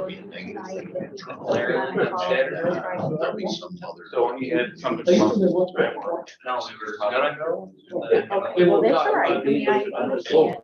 be a negative trouble. So So he had something. Well, No, we were gonna go. that's all right. I mean, I understand.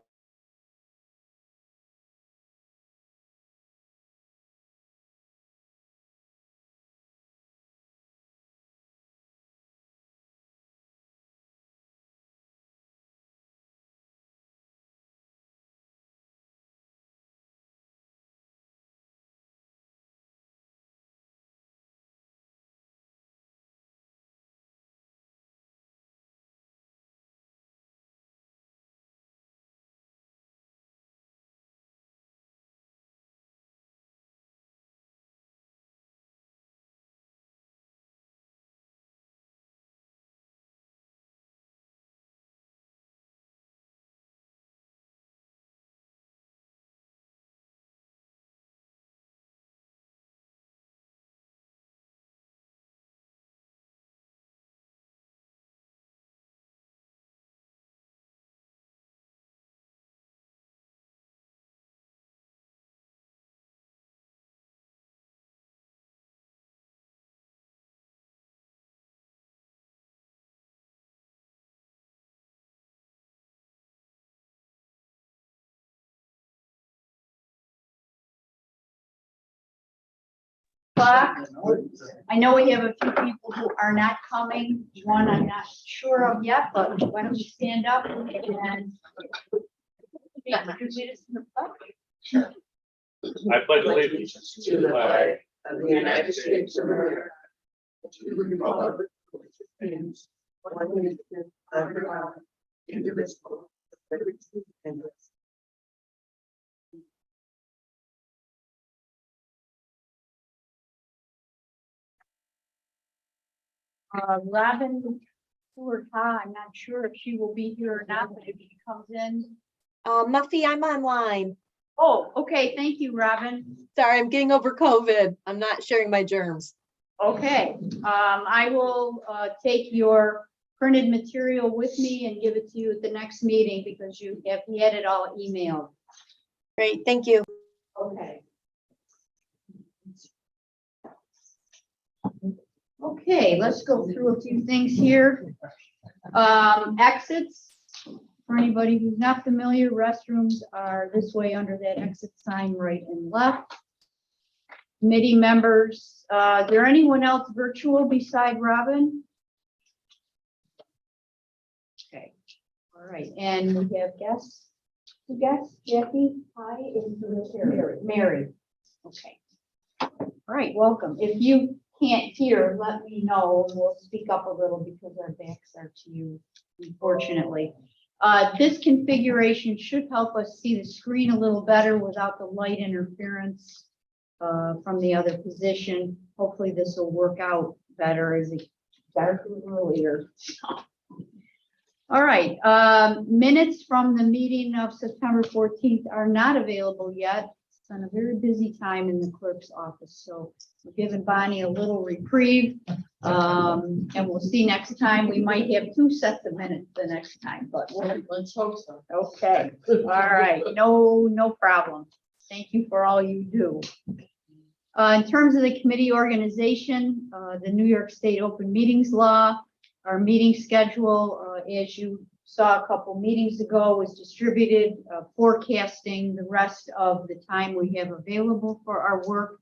I know we have a few people who are not coming. One I'm not sure of yet, but why don't you stand up and lead us in the pledge? I pledge allegiance to the flag of the United States of America, to the republic which stands one nation under God, indivisible, with liberty and justice. Robin Stewart, I'm not sure if she will be here or not, but if she comes in. Muffy, I'm online. Oh, okay. Thank you, Robin. Sorry, I'm getting over COVID. I'm not sharing my germs. Okay, I will take your printed material with me and give it to you at the next meeting because you have had it all emailed. Great, thank you. Okay. Okay, let's go through a few things here. Exits. For anybody who's not familiar, restrooms are this way under that exit sign, right and left. Committee members, is there anyone else virtual beside Robin? Okay, all right, and we have guests. Who guests? Jackie, hi, and Mary. Okay. All right, welcome. If you can't hear, let me know. We'll speak up a little because our backs are to you, unfortunately. This configuration should help us see the screen a little better without the light interference from the other position. Hopefully this will work out better as it darker earlier. All right, minutes from the meeting of September 14th are not available yet. It's been a very busy time in the clerk's office, so we're giving Bonnie a little reprieve. And we'll see next time. We might have 2 sets of minutes the next time, but Let's hope so. okay. All right, no problem. Thank you for all you do. In terms of the committee organization, the New York State Open Meetings Law, our meeting schedule, as you saw a couple meetings ago, was distributed, forecasting the rest of the time we have available for our work.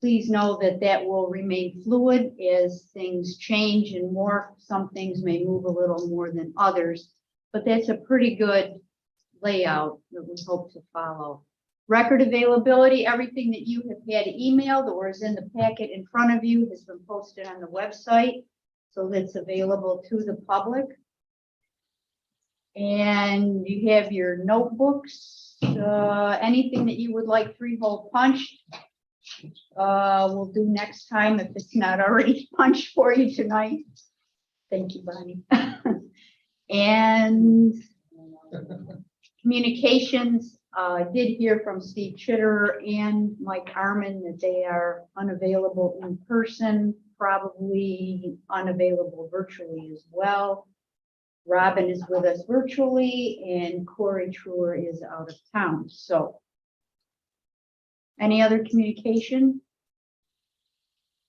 Please know that that will remain fluid as things change and morph. Some things may move a little more than others, but that's a pretty good layout that we hope to follow. Record availability, everything that you have had emailed or is in the packet in front of you has been posted on the website, so that's available to the public. And you have your notebooks, anything that you would like 3-hole punched. We'll do next time if it's not already punched for you tonight. Thank you, Bonnie. And communications, I did hear from Steve Chitter and Mike Arman that they are unavailable in person, probably unavailable virtually as well. Robin is with us virtually and Corey Truer is out of town. So Any other communication?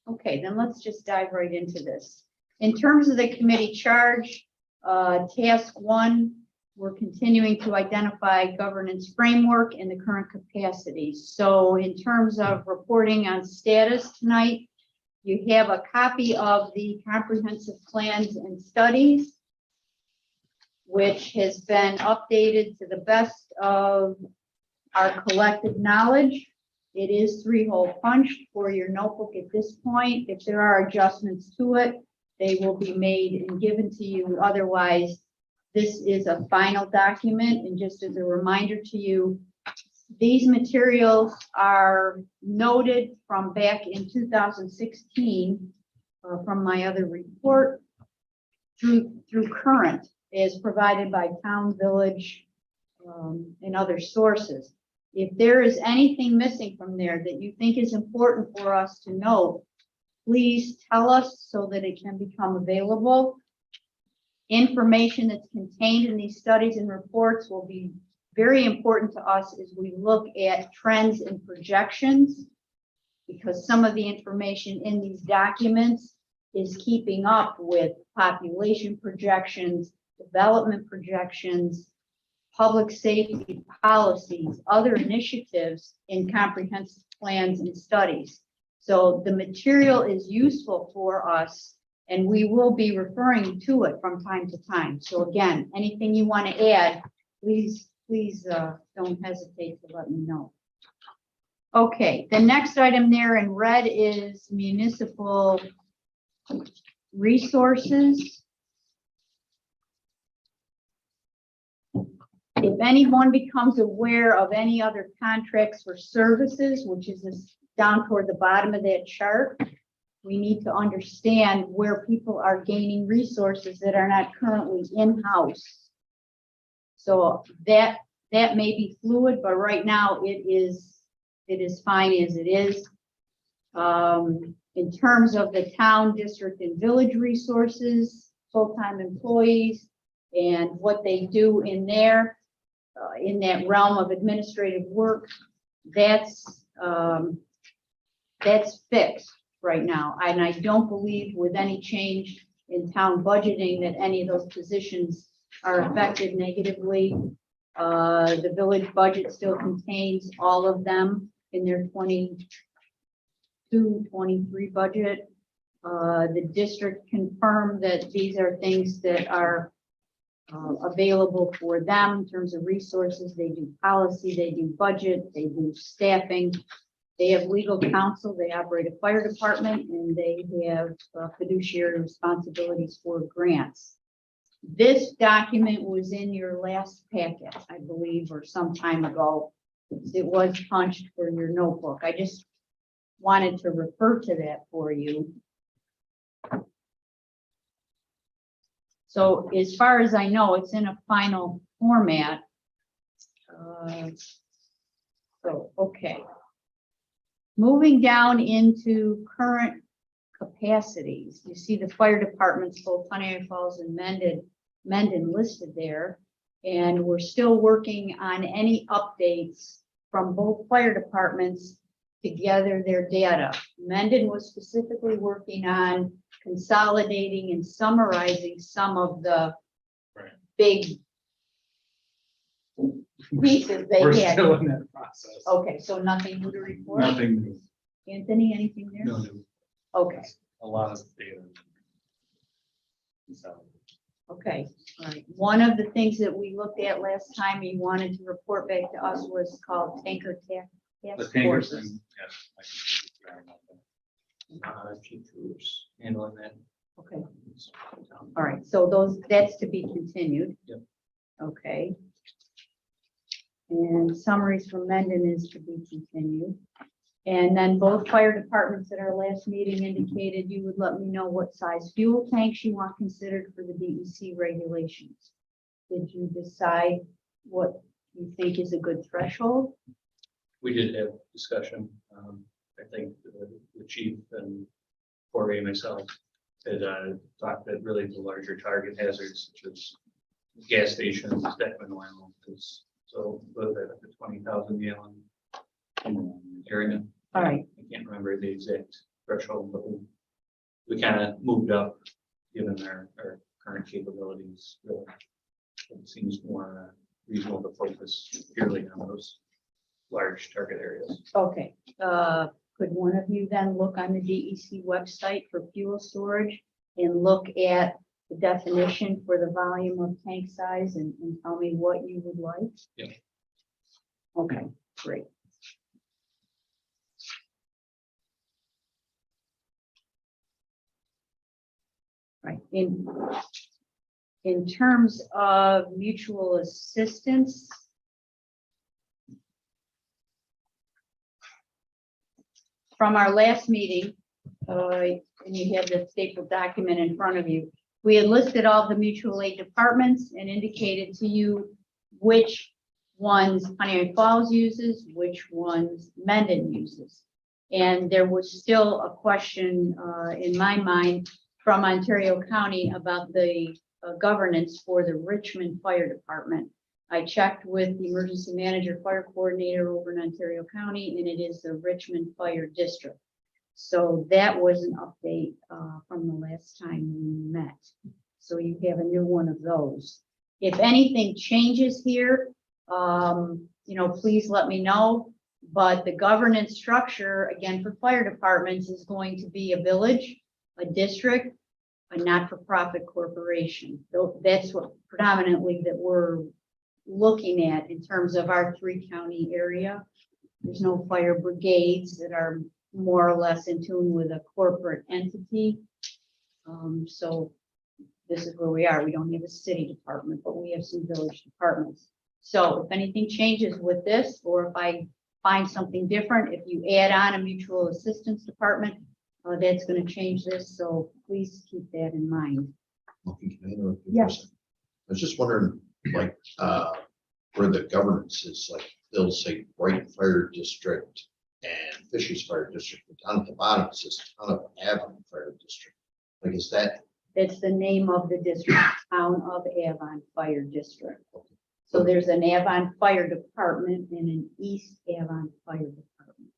Okay, then let's just dive right into this. In terms of the committee charge, task 1, we're continuing to identify governance framework and the current capacities. So in terms of reporting on status tonight, you have a copy of the comprehensive plans and studies, which has been updated to the best of our collective knowledge. It is 3-hole punched for your notebook at this point. If there are adjustments to it, they will be made and given to you. Otherwise, this is a final document. And just as a reminder to you, these materials are noted from back in 2016 from my other report through current as provided by town, village, and other sources. If there is anything missing from there that you think is important for us to know, please tell us so that it can become available. Information that's contained in these studies and reports will be very important to us as we look at trends and projections, because some of the information in these documents is keeping up with population projections, development projections, public safety policies, other initiatives in comprehensive plans and studies. So the material is useful for us, and we will be referring to it from time to time. So again, anything you want to add, please don't hesitate to let me know. Okay, the next item there in red is municipal resources. If anyone becomes aware of any other contracts for services, which is this down toward the bottom of that chart, we need to understand where people are gaining resources that are not currently in-house. So that may be fluid, but right now it is fine as it is. In terms of the town, district, and village resources, full-time employees, and what they do in there, in that realm of administrative work, that's fixed right now. And I don't believe with any change in town budgeting that any of those positions are affected negatively. The village budget still contains all of them in their 22-23 budget. The district confirmed that these are things that are available for them in terms of resources. They do policy, they do budget, they do staffing. They have legal counsel, they operate a fire department, and they have fiduciary responsibilities for grants. This document was in your last packet, I believe, or some time ago. It was punched for your notebook. I just wanted to refer to that for you. So as far as I know, it's in a final format. Okay. Moving down into current capacities, you see the fire departments, both Honey Falls and Mendon listed there. And we're still working on any updates from both fire departments to gather their data. Mendon was specifically working on consolidating and summarizing some of the big pieces they We're had. still in that process. Okay, so nothing new to report? Nothing new. Anthony, anything there? No new. Okay, A lot of data. So, okay, all right. One of the things that we looked at last time you wanted to report back to us was called tanker task the tanker forces. thing, yes. Chief Truce handling that. Okay, all right, so that's to be continued. Yep. Okay. And summaries from Mendon is to be continued. And then both fire departments at our last meeting indicated you would let me know what size fuel tanks you want considered for the DEC regulations. Did you decide what you think is a good threshold? We did have discussion. I think the chief and Corey and myself had talked that really the larger target hazards, such as gas stations, decking oil, so the 20,000 gallon area. All right, I can't remember the exact threshold, but we kind of moved up given our current capabilities. Really. It seems more reasonable to focus purely on those large target areas. okay. Could one of you then look on the DEC website for fuel storage and look at the definition for the volume of tank size and tell me what you would like? Yeah. Okay, great. Right, in terms of mutual assistance, from our last meeting, and you have the stapled document in front of you, we had listed all the mutual aid departments and indicated to you which ones Pontiac Falls uses, which ones Mendon uses. And there was still a question in my mind from Ontario County about the governance for the Richmond Fire Department. I checked with the emergency manager, fire coordinator over in Ontario County, and it is the Richmond Fire District. So that was an update from the last time we met. So you have a new one of those. If anything changes here, please let me know. But the governance structure, again, for fire departments is going to be a village, a district, a not-for-profit corporation. So that's what predominantly that we're looking at in terms of our 3-county area. There's no fire brigades that are more or less in tune with a corporate entity. So this is where we are. We don't have a city department, but we have some village departments. So if anything changes with this, or if I find something different, if you add on a mutual assistance department, that's going to change this. So please keep that in mind. Can I interrupt you for a Yes. second? I was just wondering, like, where the governance is, like, they'll say Brighton Fire District and Fisher's Fire District, but down at the bottom it says Town of Avon Fire District. Like, is that, That's the name of the district, Town of Avon Fire District. So there's an Avon Fire Department and an East Avon Fire Department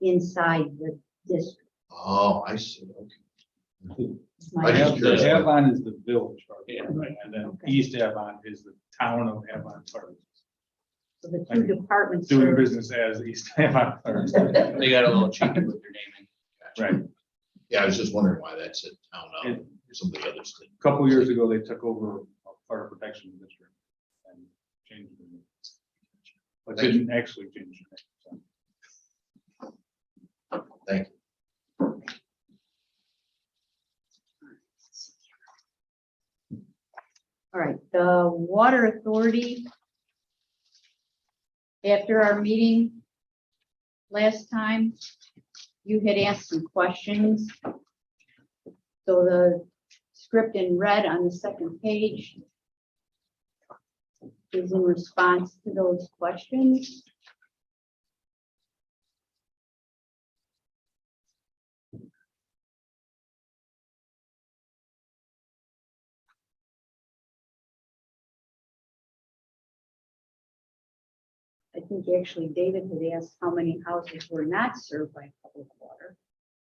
inside the district. oh, I see, okay. It's my I just curious. Avon is the village part, Yeah. right, and then Okay. East Avon is the town of Avon part, So the two departments. doing serve- business as East Avon first. They got a little cheeky with their naming. Right, Yeah, I was just wondering why that said Town of, And- some of the others did. a couple years ago, they took over a fire protection district and changed the name. But Thank you. didn't actually change the name. So. Thank you. All right, the Water Authority. After our meeting last time, you had asked some questions. So the script in red on the second page is in response to those questions. I think actually David had asked how many houses were not served by public water.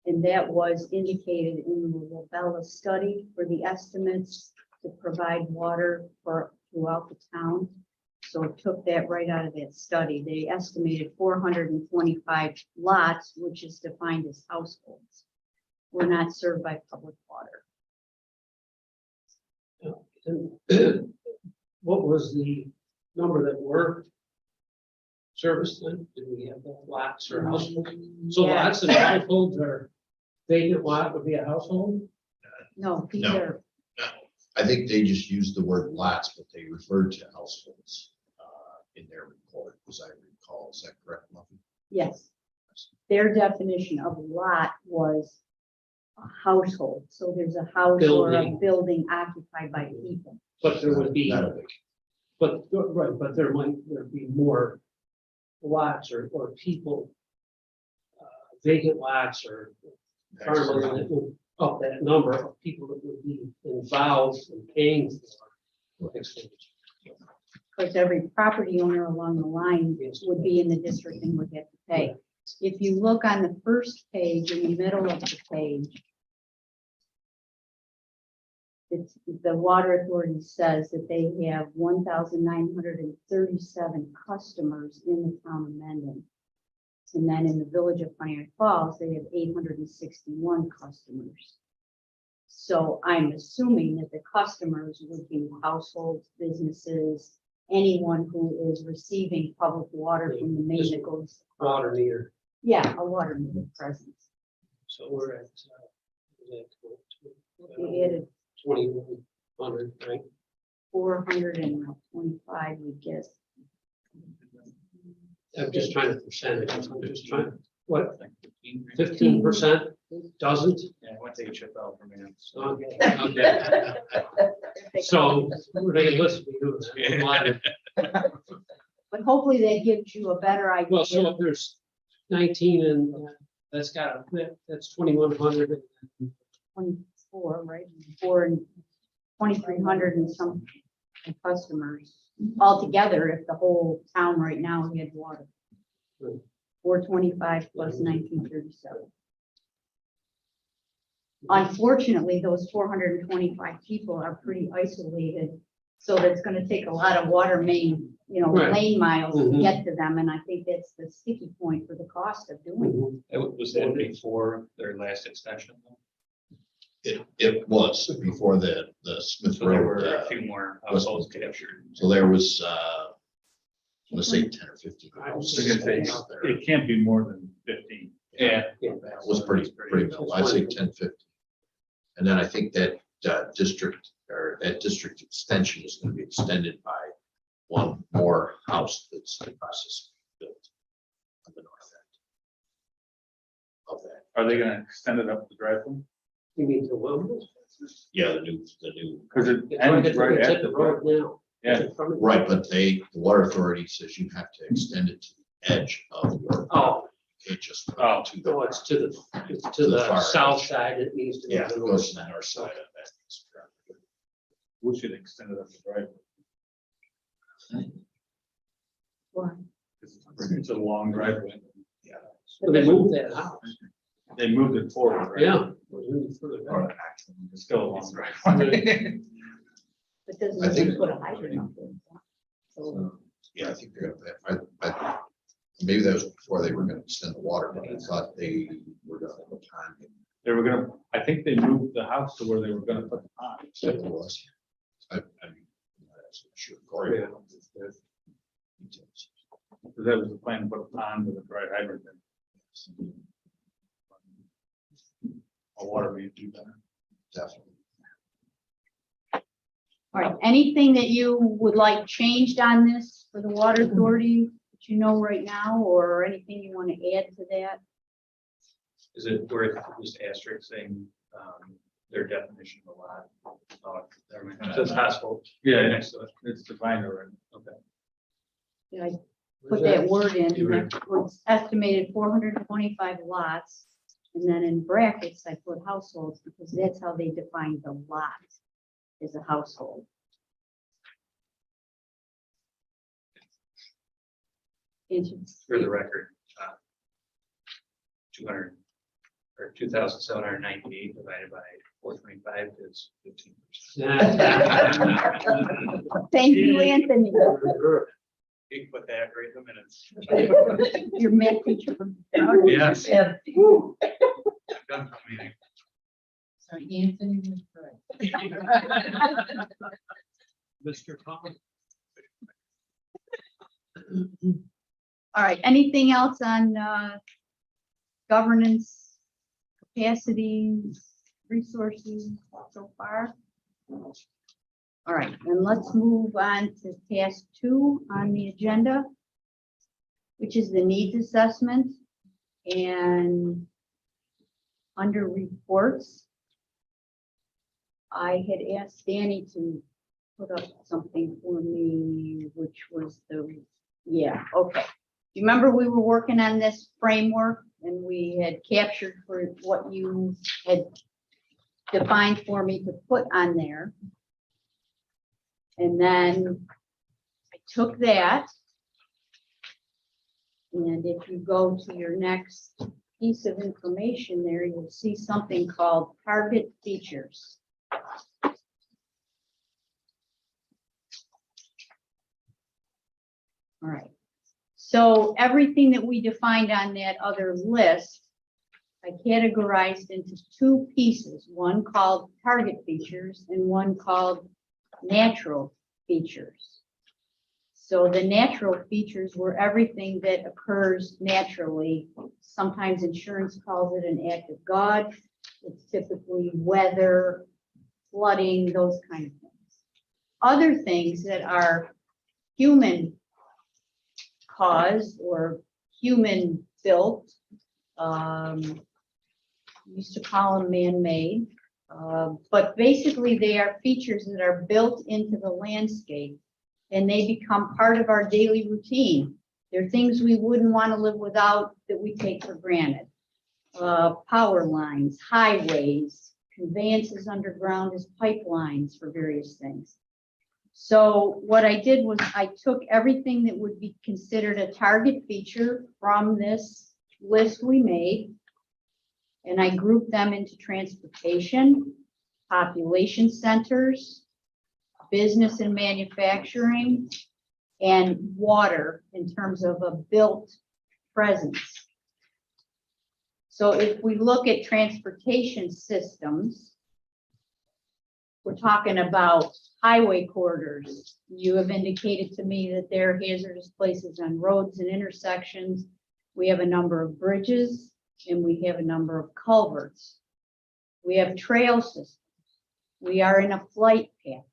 And that was indicated in the Lobella study for the estimates to provide water for throughout the town. So it took that right out of that study. They estimated 425 lots, which is defined as households, were not served by public water. And what was the number that were serviced then? Did we have that lots or households? So Yeah. lots and households are vacant lot would be a household? No, these No. are, I think they just used the word lots, but they referred to households in their report, as I recall. Is that correct, Muffy? yes. Their definition of lot was a household. So there's a house or a Building. building occupied by people. But there would be, Not a big. but, right, but there'd be more lots or people, vacant lots or farmland that would up that number of people that would be involved in paying for extension. Because every property owner along the line would be in the district and would have to pay. if you look on the first page, in the middle of the page, it's, the water authority says that they have 1,937 customers in the town of Mendon. And then in the village of Pioneer Falls, they have 861 customers. So I'm assuming that the customers would be households, businesses, anyone who is receiving public water from the main that goes. Water meter. Yeah, a water meter presence. So we're at, We added 2,100, right? 425, we guess. I'm just trying to percentage. I'm just trying, what, 15% doesn't? Yeah, I want to take a chip out for me. Okay. Okay. So realistically, But hopefully that gives you a better idea. well, so if there's 19 and that's 2,100. 24, right? 2,300 and some customers altogether, if the whole town right now had water. Right. 425 plus 1937. Unfortunately, those 425 people are pretty isolated. So that's gonna take a lot of water main, Right. lane miles to Mhm. get to them, and I think that's the sticky point for the cost of doing it. Was that before their last extension? It was before the Smith So there Road. were a few more households captured. So there was, I'm gonna say 10 or 15. I was I was gonna say, out there. it can't be more than 15. Yeah. It was pretty minimal. I'd say 10, 15. And then I think that district or that district extension is gonna be extended by one more house that's in the process of being built on the north end of that. Are they gonna extend it up the driveway? You mean to Wilmot? Yeah, the new, Because it It's right ends at right at the the road driveway. now. Yeah. right, but the water authority says you have to extend it to the edge of your. Oh, You can't just. put Oh, it to the. no, it's to To the the far south edge. side. It needs to be. Yeah, the it north goes to the side. north side of that. we should extend it up the driveway. Why? It's a long driveway. Yeah. But they moved that house. They moved it forward, right? Yeah. It was moved further Or back. It's still a long driveway. But doesn't I think- it put a hydrant up there? So, Yeah, I think they're, maybe that was before they were gonna extend the water, but I thought they were gonna put time in. They were gonna, I think they moved the house to where they were gonna put the pond. So it was. I'm not sure. Corey. Yeah. Details. Because that was the plan, to put a pond with a dry hydrant in. A water main do that. Definitely. all right, anything that you would like changed on this for the water authority that you know right now, or anything you want to add to that? Is it worth just asterisking their definition of a lot? Never mind. It says household. Yeah, Next to it. it's defined already. Okay. Did I put that word in? That was estimated 425 lots. And then in brackets, I put households because that's how they define the lot as a household. For the record, 200 or 2,798 divided by 425 is 15%. Thank you, Anthony. You can put that right in the minutes. Your math teacher. from- Yes. Yeah. Done for the meeting. So Anthony was correct. Mr. Collins. All right, anything else on governance, capacities, resources so far? All right, then let's move on to task 2 on the agenda, which is the needs assessment. And under reports, I had asked Danny to put up something for me, which was yeah, okay. You remember we were working on this framework and we had captured for what you had defined for me to put on there. And then I took that And if you go to your next piece of information there, you'll see something called target features. All right. So everything that we defined on that other list, I categorized into two pieces, one called target features and one called natural features. So the natural features were everything that occurs naturally. Sometimes insurance calls it an act of God. It's typically weather, flooding, those kind of things. Other things that are human caused or human built, used to call them man-made, but basically they are features that are built into the landscape and they become part of our daily routine. They're things we wouldn't want to live without that we take for granted. Power lines, highways, conveyances underground as pipelines for various things. So what I did was I took everything that would be considered a target feature from this list we made, and I grouped them into transportation, population centers, business and manufacturing, and water in terms of a built presence. So if we look at transportation systems, we're talking about highway corridors. You have indicated to me that there are hazardous places on roads and intersections. We have a number of bridges and we have a number of culverts. We have trail systems. We are in a flight pathway.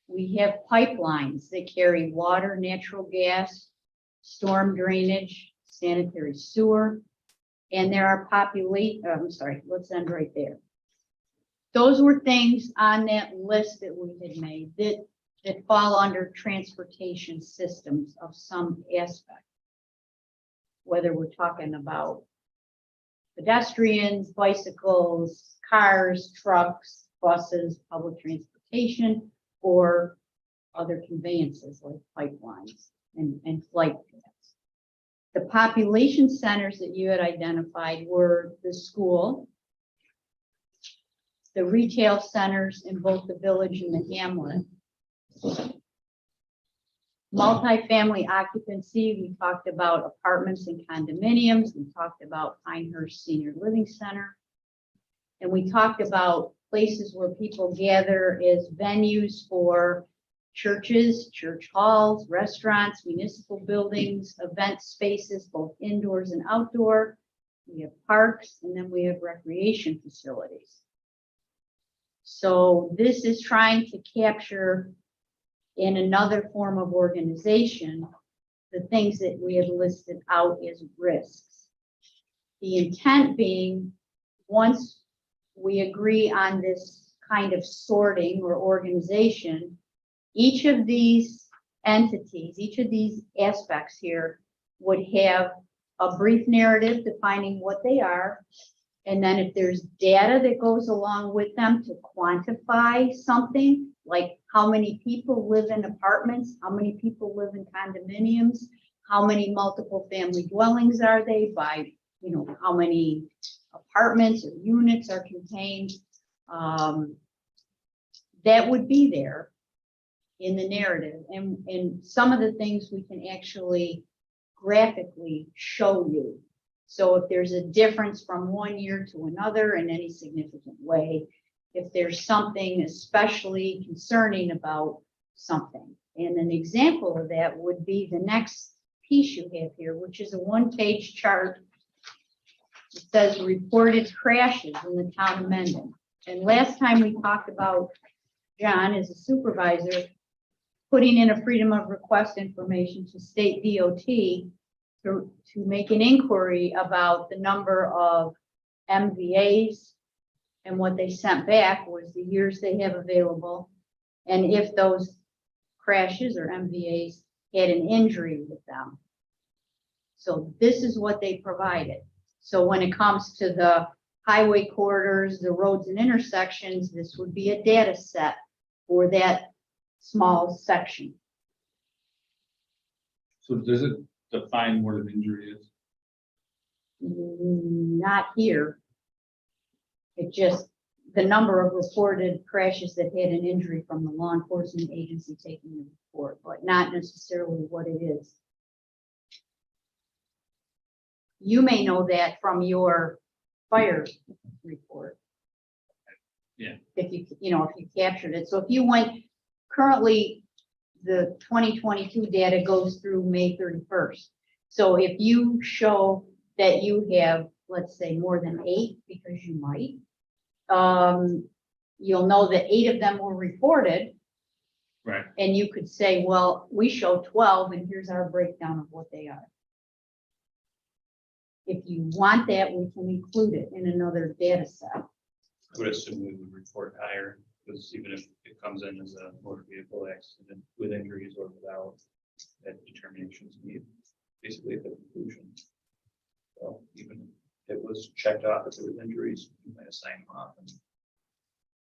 We have pipelines that carry water, natural gas, storm drainage, sanitary sewer, and there are let's end right there. Those were things on that list that we had made that fall under transportation systems of some aspect. Whether we're talking about pedestrians, bicycles, cars, trucks, buses, public transportation, or other conveyances like pipelines and flight paths. The population centers that you had identified were the school, the retail centers in both the village and the hamlet. Multifamily occupancy, we talked about apartments and condominiums. We talked about Pinehurst Senior Living Center. And we talked about places where people gather as venues for churches, church halls, restaurants, municipal buildings, event spaces, both indoors and outdoor. We have parks, and then we have recreation facilities. So this is trying to capture in another form of organization the things that we have listed out as risks. The intent being, once we agree on this kind of sorting or organization, each of these entities, each of these aspects here would have a brief narrative defining what they are. And then if there's data that goes along with them to quantify something, like how many people live in apartments, how many people live in condominiums, how many multiple family dwellings are they by, how many apartments or units are contained, that would be there in the narrative. And some of the things we can actually graphically show you. So if there's a difference from one year to another in any significant way, if there's something especially concerning about something. And an example of that would be the next piece you have here, which is a one-page chart. It says reported crashes in the town of Mendon. And last time we talked about John as a supervisor putting in a freedom of request information to state DOT to make an inquiry about the number of MVAs, and what they sent back was the years they have available, and if those crashes or MVAs had an injury with them. So this is what they provided. So when it comes to the highway corridors, the roads and intersections, this would be a data set for that small section. So does define what an injury is? Not here. It just, the number of reported crashes that had an injury from the law enforcement agency taking the report, but not necessarily what it is. You may know that from your fire report. Yeah. If you, if you captured it. So if you went, currently, the 2022 data goes through May 31st. So if you show that you have, let's say, more than 8, because you might, you'll know that 8 of them were reported. Right. And you could say, well, we show 12 and here's our breakdown of what they are. If you want that, we can include it in another data set. I would assume we would report higher, because even if it comes in as a motor vehicle accident with injuries or without, that determination is made basically at the conclusion. So even if it was checked off if there was injuries, you might assign them off and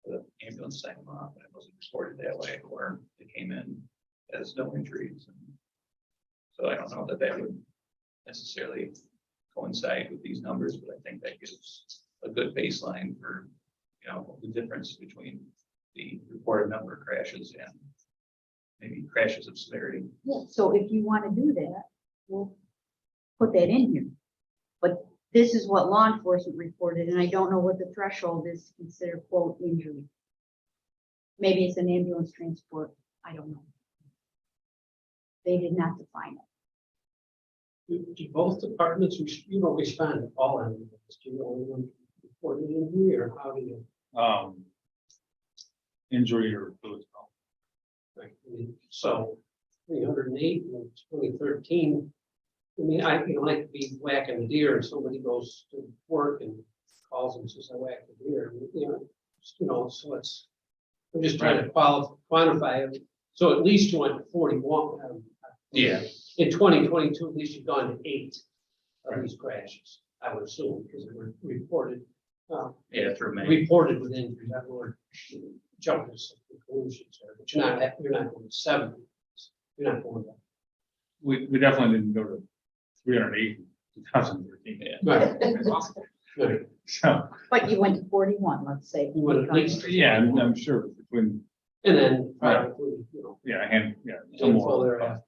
the ambulance signed them off and it wasn't reported that way, or it came in as no injuries. And so I don't know that that would necessarily coincide with these numbers, but I think that gives a good baseline for, the difference between the reported number of crashes and maybe crashes of severity. Yeah. So if you want to do that, we'll put that in here. But this is what law enforcement reported, and I don't know what the threshold is to consider, quote, injury. Maybe it's an ambulance transport. I don't know. They did not define it. Do both departments, you don't respond to all ambulance, do you only one report an injury, or how do you? Injury or physical. So 308 in 2013. I mean, I could be whacking a deer and somebody goes to work and calls and says, I whacked a deer. So it's, I'm just trying to quantify it. So at least you went to 41. Yeah. In 2022, at least you've gone to 8 of these crashes, I would assume, because they were reported. Yeah, through May. Reported with injuries, that were jumping to some conclusions there, but you're not going to 7. You're not going to. We definitely didn't go to 308 in 2013. Yeah. Right. So, But you went to 41, let's say. You would at least. yeah, I'm sure between, And then, Right. probably, some handful more. thereafter.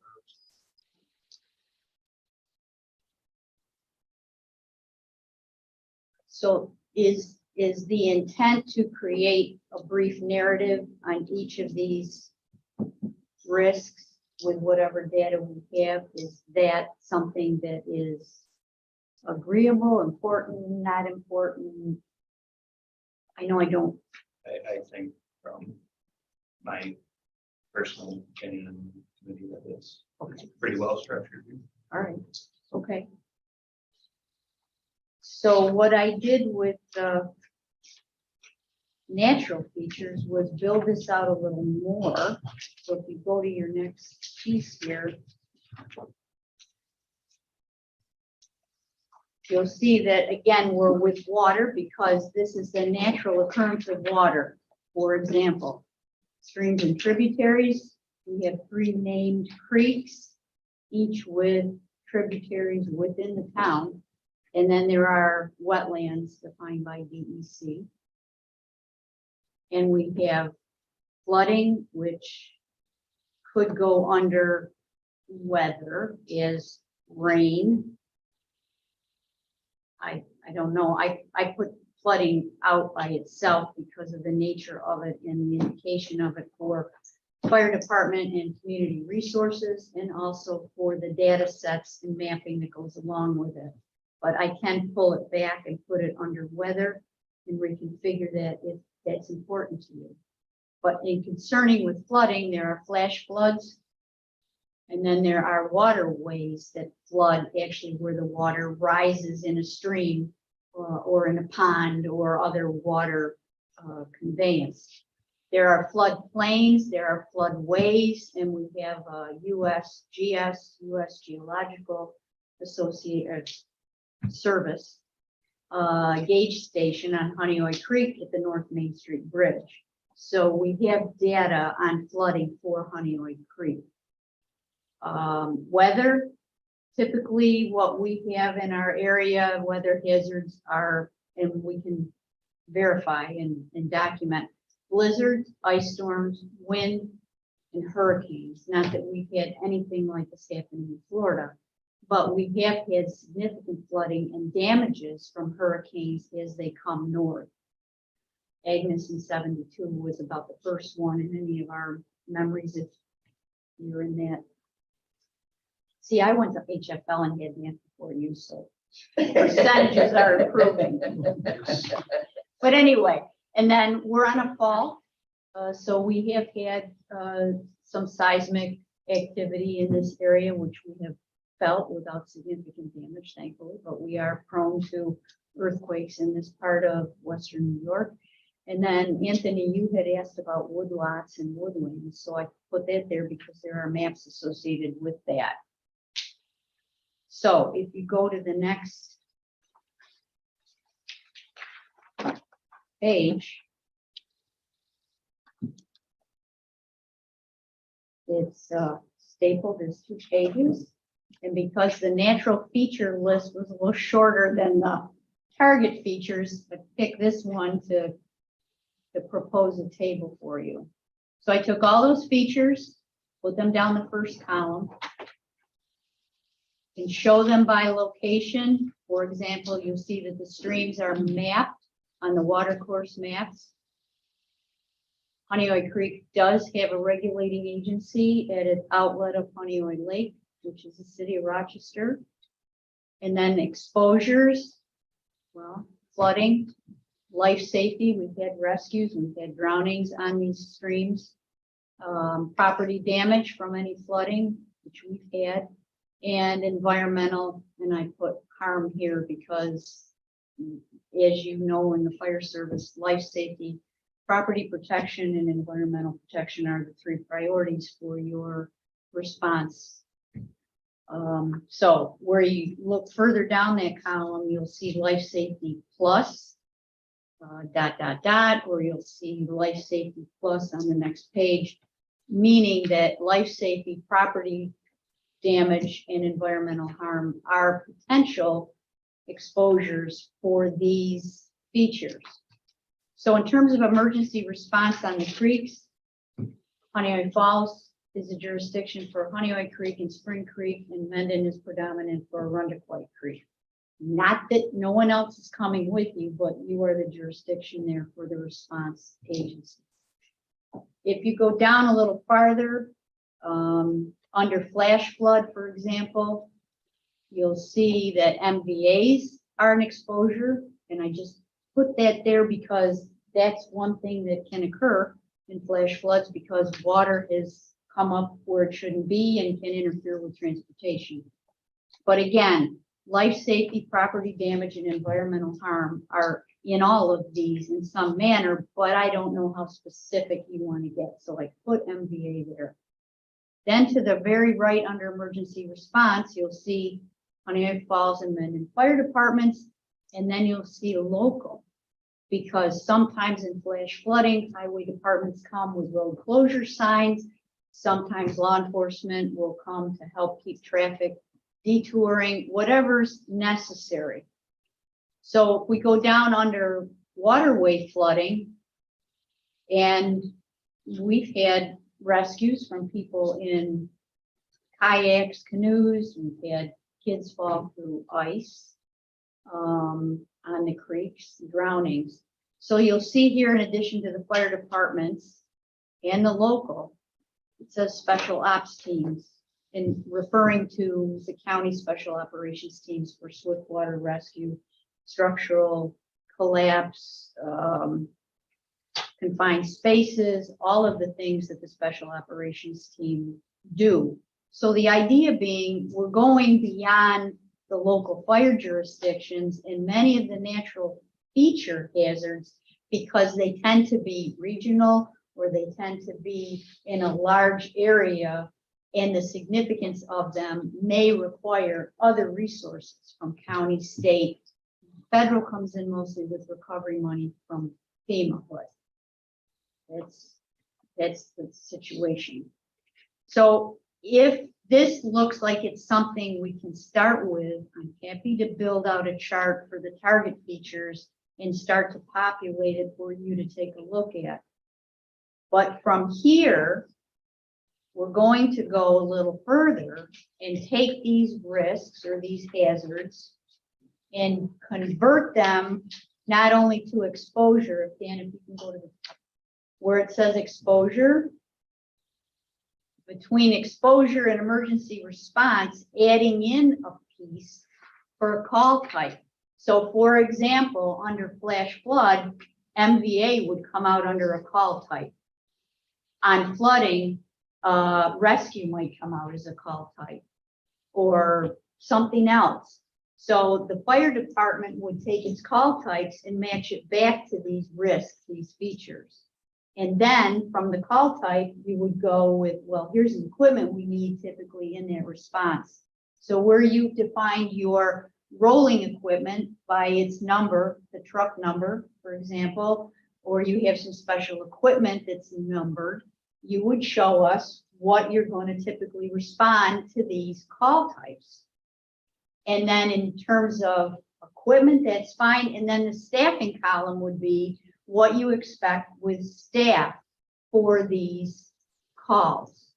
So is the intent to create a brief narrative on each of these risks with whatever data we have? Is that something that is agreeable, important, not important? I know I don't. I think from my personal opinion and committee that it's pretty well structured. All right, okay. So what I did with the natural features was build this out a little more. So if you go to your next piece here, you'll see that again, we're with water because this is the natural occurrence of water. For example, streams and tributaries. We have 3 named creeks, each with tributaries within the town. And then there are wetlands defined by DEC. And we have flooding, which could go under weather, is rain. I don't know. I put flooding out by itself because of the nature of it and the indication of it for fire department and community resources, and also for the data sets and mapping that goes along with it. But I can pull it back and put it under weather and reconfigure that if that's important to you. But in concerning with flooding, there are flash floods. And then there are waterways that flood, actually where the water rises in a stream or in a pond or other water conveyance. There are flood plains, there are floodways, and we have USGS, U.S. Geological Service gauge station on Honeoye Creek at the North Main Street Bridge. So we have data on flooding for Honeoye Creek. Weather, typically what we have in our area, weather hazards are, and we can verify and document blizzards, ice storms, wind, and hurricanes. Not that we've had anything like this happen in Florida, but we have had significant flooding and damages from hurricanes as they come north. Agnes in 72 was about the first one in any of our memories, if you're in that. See, I went to HFL and had that before you, so percentages are improving. But anyway, and then we're on a fall, so we have had some seismic activity in this area, which we have felt without significant damage, thankfully, but we are prone to earthquakes in this part of Western New York. And then Anthony, you had asked about woodlots and woodlands, so I put that there because there are maps associated with that. So if you go to the next page, it's stapled as 2 pages. And because the natural feature list was a little shorter than the target features, I picked this one to propose a table for you. So I took all those features, put them down the first column, and show them by location. For example, you'll see that the streams are mapped on the watercourse maps. Honeoye Creek does have a regulating agency at its outlet of Honeoye Lake, which is the city of Rochester. And then exposures, well, flooding, life safety, we've had rescues, we've had drownings on these streams, property damage from any flooding, which we've had, and environmental, and I put harm here because, as you know, in the fire service, life safety, property protection, and environmental protection are the 3 priorities for your response. So where you look further down that column, you'll see life safety plus, ... or you'll see life safety plus on the next page, meaning that life safety, property damage, and environmental harm are potential exposures for these features. So in terms of emergency response on the creeks, Honeoye Falls is a jurisdiction for Honeoye Creek and Spring Creek, and Mendon is predominant for Arundequoit Creek. Not that no one else is coming with you, but you are the jurisdiction there for the response agency. If you go down a little farther, under flash flood, for example, you'll see that MVAs are an exposure, and I just put that there because that's one thing that can occur in flash floods because water has come up where it shouldn't be and can interfere with transportation. But again, life safety, property damage, and environmental harm are in all of these in some manner, but I don't know how specific you want to get. So I put MVA there. Then to the very right under emergency response, you'll see Honeoye Falls and Mendon fire departments, and then you'll see local. Because sometimes in flash flooding, highway departments come with road closure signs. Sometimes law enforcement will come to help keep traffic detouring, whatever's necessary. So if we go down under waterway flooding, and we've had rescues from people in kayaks, canoes, we've had kids fall through ice on the creeks, drownings. So you'll see here, in addition to the fire departments and the local, it says special ops teams, in referring to the county special operations teams for swift water rescue, structural collapse, confined spaces, all of the things that the special operations team do. So the idea being, we're going beyond the local fire jurisdictions and many of the natural feature hazards because they tend to be regional or they tend to be in a large area, and the significance of them may require other resources from county, state. Federal comes in mostly with recovery money from FEMA, but that's the situation. So if this looks like it's something we can start with. I'm happy to build out a chart for the target features and start to populate it for you to take a look at. But from here, we're going to go a little further and take these risks or these hazards and convert them not only to exposure. Dan, if you can go to where it says exposure, between exposure and emergency response, adding in a piece for a call type. So for example, under flash flood, MVA would come out under a call type. On flooding, rescue might come out as a call type or something else. So the fire department would take its call types and match it back to these risks, these features. And then from the call type, you would go with, well, here's the equipment we need typically in that response. So where you've defined your rolling equipment by its number, the truck number, for example, or you have some special equipment that's numbered, you would show us what you're going to typically respond to these call types. And then in terms of equipment, that's fine. And then the staffing column would be what you expect with staff for these calls.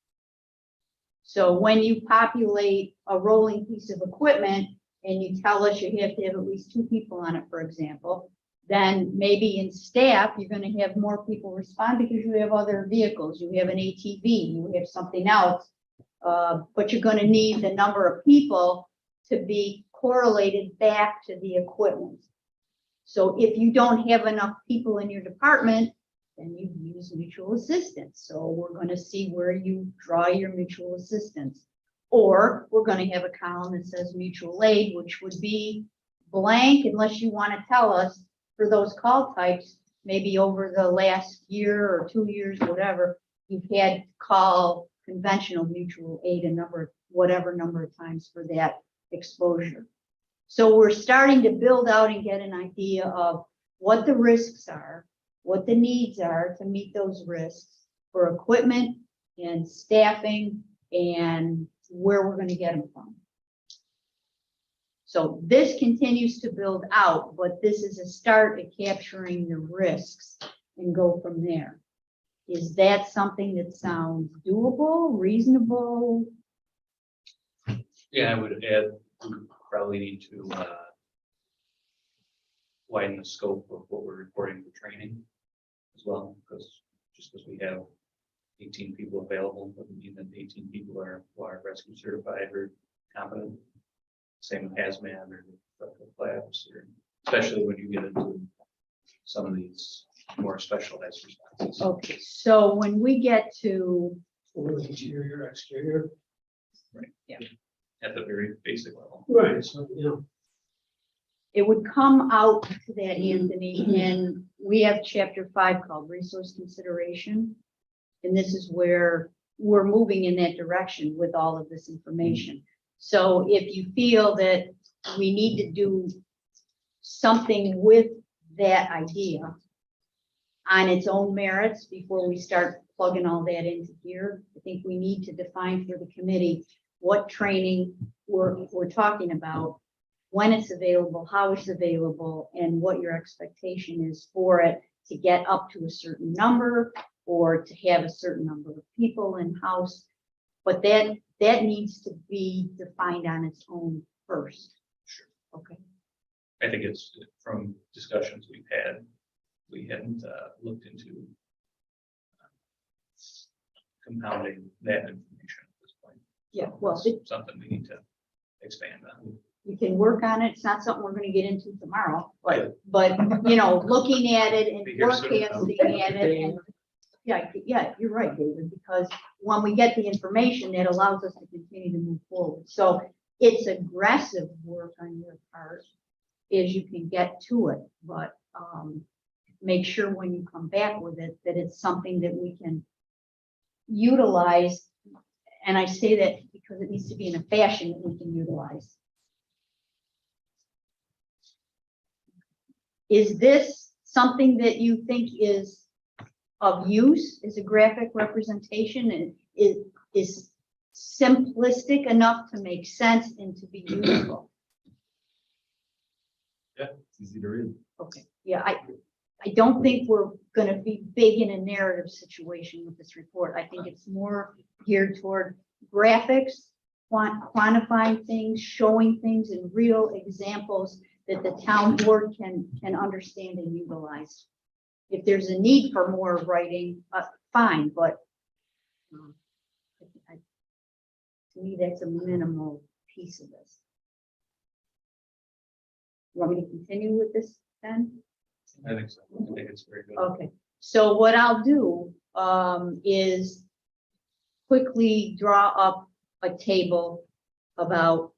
So when you populate a rolling piece of equipment and you tell us you have to have at least 2 people on it, for example, then maybe in staff, you're going to have more people respond because you have other vehicles, you have an ATV, you have something else, but you're going to need the number of people to be correlated back to the equipment. So if you don't have enough people in your department, then you use mutual assistance. So we're going to see where you draw your mutual assistance. Or we're going to have a column that says mutual aid, which would be blank unless you want to tell us for those call types, maybe over the last year or 2 years, whatever, you've had to call conventional mutual aid whatever number of times for that exposure. So we're starting to build out and get an idea of what the risks are, what the needs are to meet those risks for equipment and staffing and where we're going to get them from. So this continues to build out, but this is a start at capturing the risks and go from there. Is that something that sounds doable, reasonable? Yeah, I would add, we probably need to widen the scope of what we're reporting for training as well, because just because we have 18 people available doesn't mean that 18 people are rescue certified or competent. Same with hazmat or labs, or especially when you get into some of these more specialized responses. Okay, so when we get to, Or interior, exterior. At the very basic level. Right, so, you know, it would come out to that, Anthony, and we have chapter 5 called resource consideration. And this is where we're moving in that direction with all of this information. So if you feel that we need to do something with that idea on its own merits before we start plugging all that into here, I think we need to define for the committee what training we're talking about, when it's available, how it's available, and what your expectation is for it to get up to a certain number or to have a certain number of people in-house. But that needs to be defined on its own first. Sure. Okay. I think it's from discussions we've had, we hadn't looked into compounding that information at this point. Yeah, So well, it's something we need to expand on. you can work on it. It's not something we're going to get into tomorrow, but you know, looking at it and Be here soon. forecasting at it. And, yeah, you're right, David, because when we get the information, that allows us to continue to move forward. So it's aggressive work on your part as you can get to it, but make sure when you come back with it, that it's something that we can utilize. And I say that because it needs to be in a fashion that we can utilize. Is this something that you think is of use as a graphic representation, and is simplistic enough to make sense and to be useful. Easy to read. Okay, yeah, I don't think we're gonna be big in a narrative situation with this report. I think it's more geared toward graphics, quantifying things, showing things in real examples that the town board can understand and utilize. If there's a need for more writing, fine, but to me, that's a minimal piece of this. You want me to continue with this then? I think so. I think it's very good. Okay, so what I'll do is quickly draw up a table about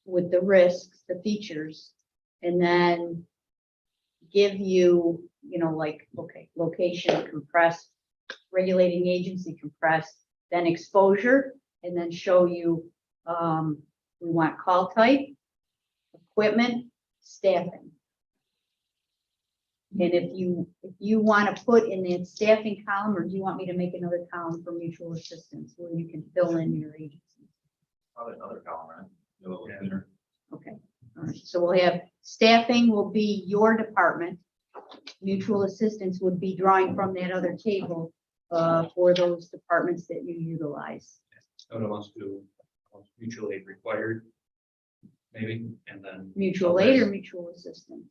with the risks, the features, and then give you, like, okay, location compressed, regulating agency compressed, then exposure, and then show you we want call type, equipment, staffing. And if you want to put in that staffing column, or do you want me to make another column for mutual assistance where you can fill in your agency? Probably another column, right? A little Yeah. cleaner. Okay, all right, so we'll have staffing will be your department. Mutual assistance would be drawing from that other table for those departments that you utilize. I would almost do mutual aid required, maybe, and then. Mutual aid or mutual assistance?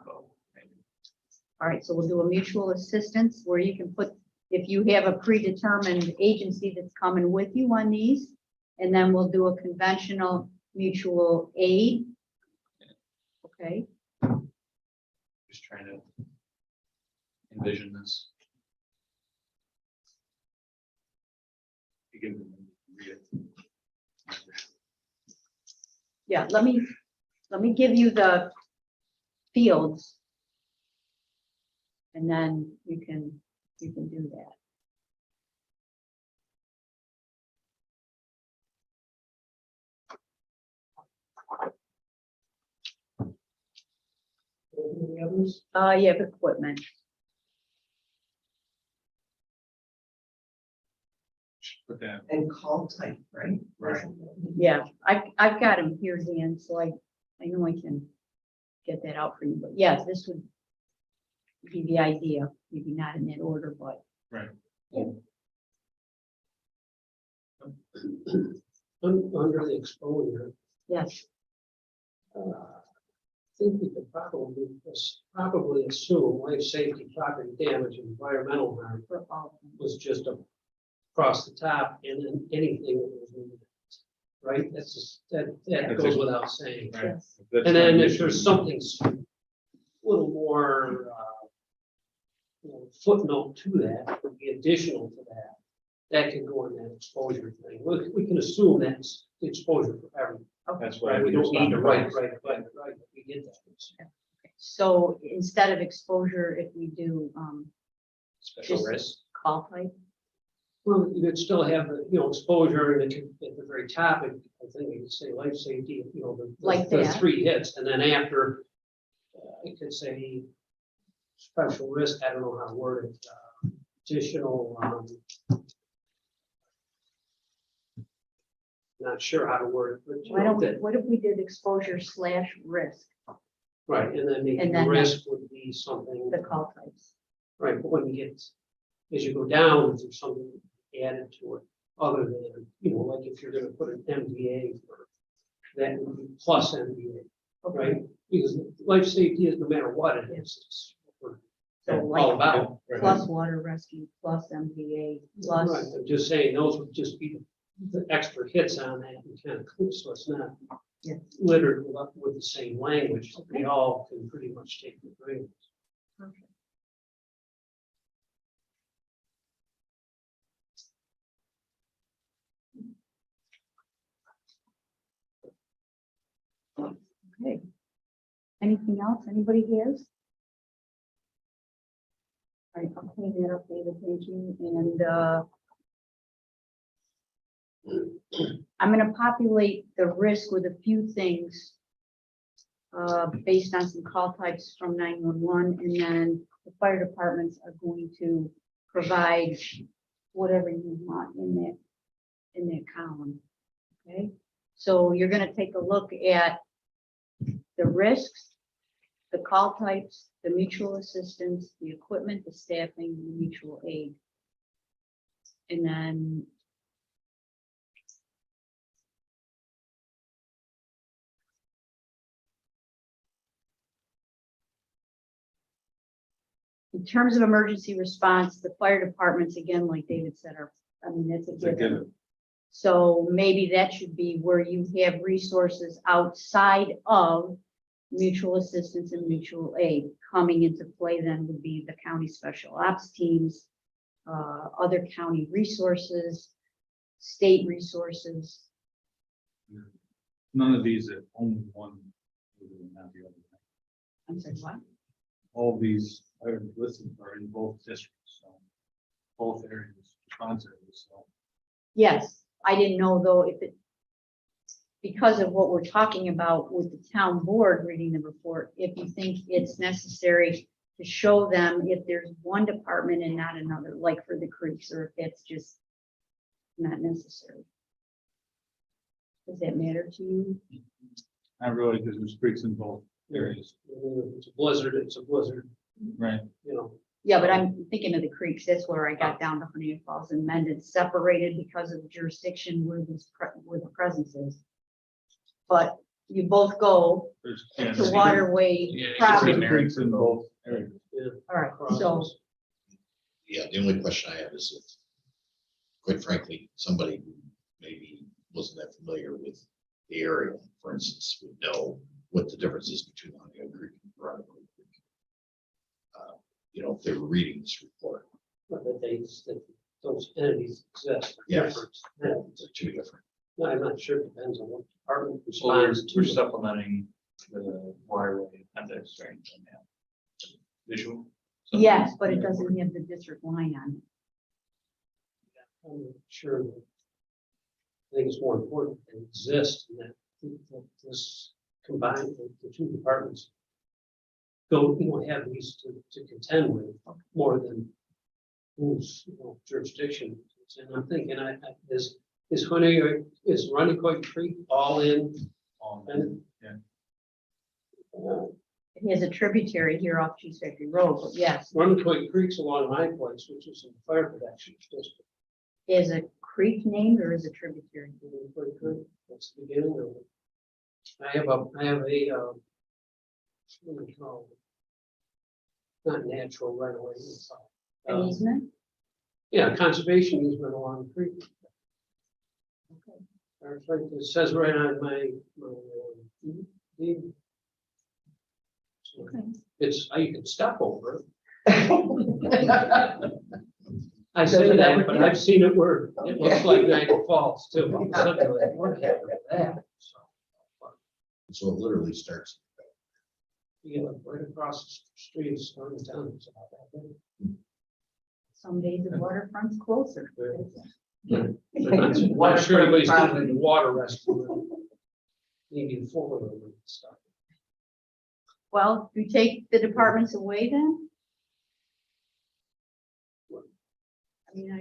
Oh, maybe. All right, so we'll do a mutual assistance where you can put, if you have a predetermined agency that's coming with you on these, and then we'll do a conventional mutual aid. Okay, Just trying to envision this. You can read it. yeah, let me give you the fields. And then you can do that. Any others? You have equipment. Put that, And call type, right? right. Yeah, I've got them here, Dan, so I know I can get that out for you, but yes, this would be the idea, maybe not in that order, but. Right. Under the exposure, Yes, I think we could probably assume life safety, property damage, and environmental harm for all. was just across the top, and then anything that was needed. Right, that's just, that goes without saying. Right. Yes. That's And then my if issue. there's something a little more footnote to that, would be additional to that, that can go in that exposure thing. We can assume that's the exposure for everyone. That's what I Right, we would don't need to respond write, we get that. So instead of exposure, if we do Special Just- risk. call type, Well, you could still have the, exposure, and it could, at the very top, I think you could say life safety, Like the that. 3 hits, and then after, it could say special risk, I don't know how to word it, additional, not sure how to word it, but why don't we, what if we did exposure / risk, right, and then maybe And the then risk would be something, the call types? right, but when you get, as you go down, there's something added to it, other than, like if you're gonna put an MDA for, that would be plus MDA, right? Because life safety is, no matter what it is, it's what So we're like all about. plus water rescue, plus MVA, Right, plus, I'm just saying, those would just be the extra hits on that, and kind of clue, so it's not Yeah. littered with the same language, Okay. they all can pretty much take the grade. perfect. Okay. Anything else anybody has? All right, I'll clean that up, David, thank you, and, I'm gonna populate the risk with a few things, based on some call types from 911, and then the fire departments are going to provide whatever you want in that in that column. Okay, so you're gonna take a look at the risks, the call types, the mutual assistance, the equipment, the staffing, the mutual aid. And then in terms of emergency response, the fire departments, again, like David said, are, I mean, that's a It's a given. given. So maybe that should be where you have resources outside of mutual assistance and mutual aid. Coming into play then would be the county special ops teams, other county resources, state resources. None of these are only one, not the other. I'm sorry, what? All these are listed are in both districts, so both areas, response areas, so. Yes, I didn't know though if it, because of what we're talking about with the town board reading the report, if you think it's necessary to show them if there's one department and not another, like for the creeks, or if it's just not necessary. Does that matter to you? Not really, because there's creeks in both areas, If it's a blizzard, it's a blizzard, right? you know. Yeah, but I'm thinking of the creeks. That's where I got down to Honey Falls and Mendon, separated because of the jurisdiction where where the presence is. But you both go There's to waterway Yeah, you can say property. Mary. creeks in both areas. All right, so, Yeah, the only question I have is if, quite frankly, somebody who maybe wasn't that familiar with the area, for instance, would know what the difference is between Honey Creek and Veronica Creek. You know, if they were reading this report, But that those entities exist. are Yes. different. they're two different. No, I'm not sure, it depends on what department So we're responds we're to. supplementing the waterway appendix, right? Visual. So- yes, but it doesn't have the district line on it. I'm not sure. I think it's more important that it exists and that this combined, the two departments don't, have these to contend with more than whose, jurisdiction. And I'm thinking, is Running Creek all in? And, Yeah. It has a tributary here off Cheese Factory Road, but yes, Running Creek's along my place, which is in the fire protection district. is a creek named or is a tributary? Running Creek, that's the beginning of it. I have a, what do we call it? Not natural right away. An easement? Yeah, conservation easement along the creek. Okay. It says right on my deed. So Okay. you can step over it. I say that, but I've seen it where it looks like Niagara Falls too. Something like, what happened to that? So it literally starts. You know, right across the street is starting town. It's about that big. Some days the waterfront's closer. I'm not sure anybody's getting into water rescue. Maybe forward over and stuff. Well, if you take the departments away then? I mean,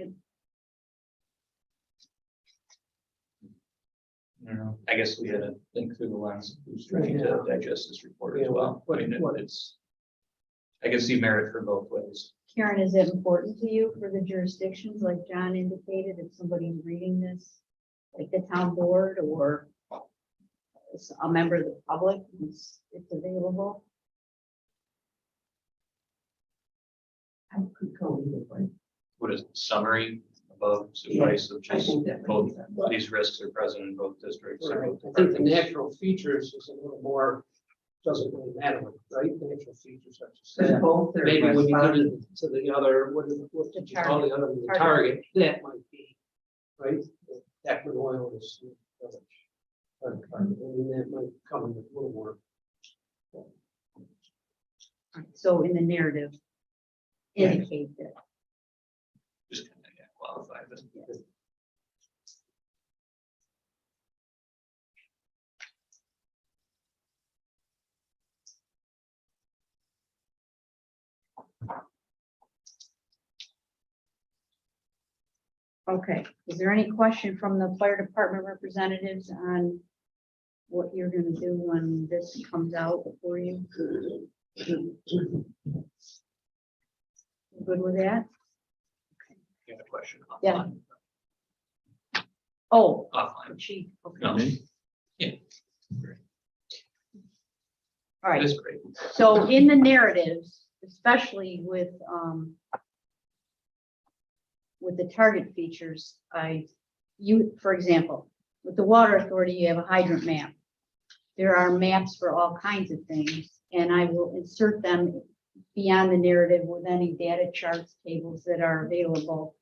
I don't know. I guess we had to think through the lens of who's trying Yeah. to digest this report as Yeah, well. what- I mean, what- it's, I can see merit for both ways. Karen, is it important to you for the jurisdictions, like John indicated, if somebody's reading this, like the town board or a member of the public, it's available? I could go either way. What is it, summary above suffice of I just think that both, makes sense. these risks are present in both districts. or Right. both I think the departments. natural features is a little more, doesn't really matter, right? The natural features such as Because that. both are Maybe when you get responsible. into the other, what did you call the other, the Target. target, that might be, right? Heckman oil is. I mean, that might come with a little more. So in the narrative, indicate that. Just kind of qualify this. Okay, is there any question from the fire department representatives on what you're gonna do when this comes out for you? Good with that? You have a question? Yeah. Oh, Offline. chief, okay, No. all Yeah. right. That's great. So in the narratives, especially with the target features, for example, with the water authority, you have a hydrant map. There are maps for all kinds of things, and I will insert them beyond the narrative with any data charts, tables that are available,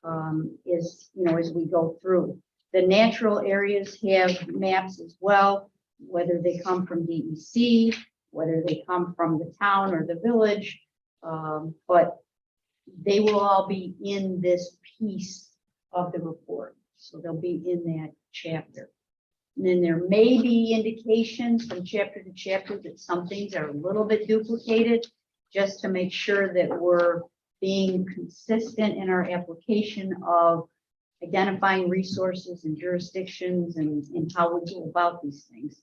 as we go through. The natural areas have maps as well, whether they come from DEC, whether they come from the town or the village, but they will all be in this piece of the report. So they'll be in that chapter. And then there may be indications from chapter to chapter that some things are a little bit duplicated, just to make sure that we're being consistent in our application of identifying resources and jurisdictions and how we go about these things.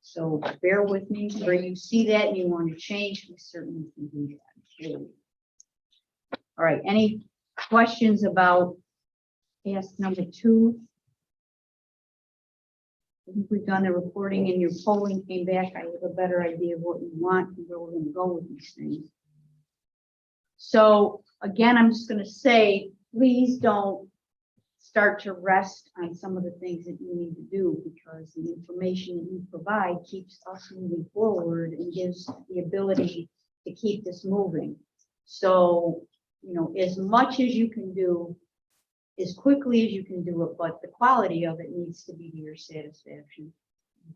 So bear with me, where you see that and you want to change, we certainly can do that. All right, any questions about task number 2? I think we've done the reporting and your polling came back. I have a better idea of what you want and where we're going to go with these things. So again, I'm just going to say, please don't start to rest on some of the things that you need to do, because the information that you provide keeps us moving forward and gives the ability to keep this moving. So, as much as you can do, as quickly as you can do it, but the quality of it needs to be to your satisfaction.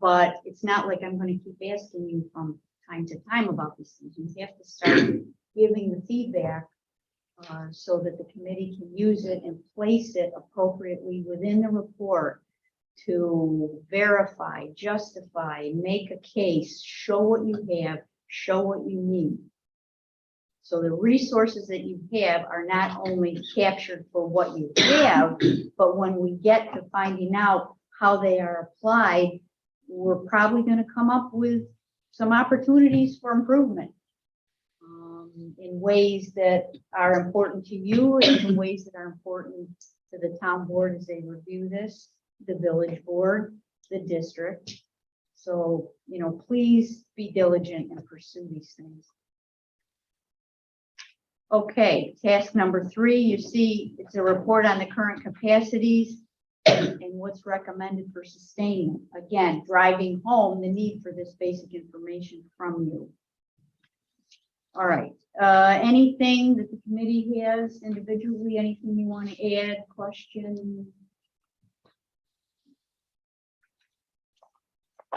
But it's not like I'm going to keep asking you from time to time about these things. You have to start giving the feedback so that the committee can use it and place it appropriately within the report to verify, justify, make a case, show what you have, show what you need. So the resources that you have are not only captured for what you have, but when we get to finding out how they are applied, we're probably going to come up with some opportunities for improvement in ways that are important to you and in ways that are important to the town board as they review this, the village board, the district. So, please be diligent and pursue these things. Okay, task number 3, you see it's a report on the current capacities and what's recommended for sustainment. Again, driving home the need for this basic information from you. All right, anything that the committee has individually, anything you want to add, question?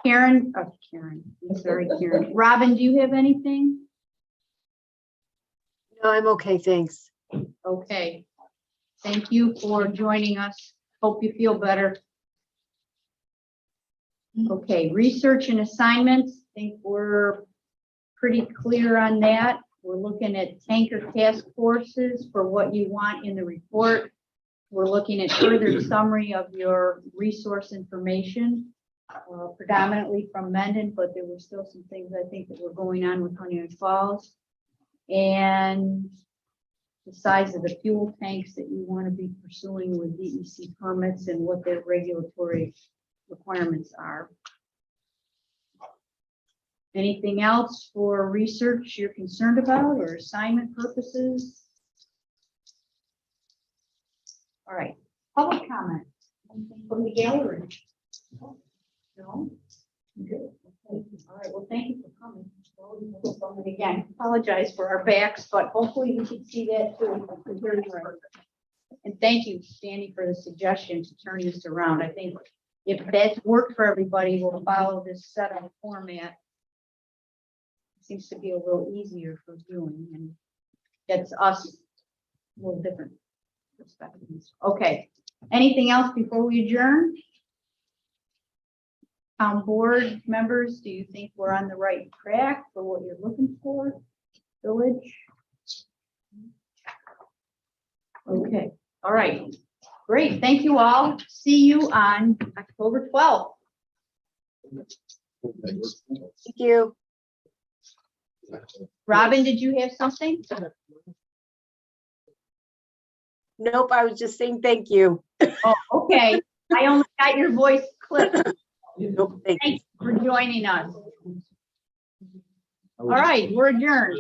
Karen, I'm sorry, Karen. Robin, do you have anything? No, I'm okay, thanks. Okay. Thank you for joining us. Hope you feel better. Okay, research and assignments. I think we're pretty clear on that. We're looking at tanker task forces for what you want in the report. We're looking at further summary of your resource information, predominantly from Mendon, but there were still some things I think that were going on with Honey Falls. And the size of the fuel tanks that you want to be pursuing with DEC permits and what their regulatory requirements are. Anything else for research you're concerned about or assignment purposes? All right, public comment. Anything from the gallery? No? Good. Okay. All right, well, thank you for coming. And again, apologize for our backs, but hopefully you can see that too. And thank you, Danny, for the suggestion to turn this around. I think if that's worked for everybody, we'll follow this set up format. It seems to be a little easier for viewing, and that's us a little different perspectives. Okay, anything else before we adjourn? Town board members, do you think we're on the right track for what you're looking for? Village? Okay, all right. Great, thank you all. See you on October 12th. Thanks. Thank you. Robin, did you have something? Nope, I was just saying thank you. Oh, okay. I only got your voice clipped. Nope, thank you. Thanks for joining us. All right, we're adjourned.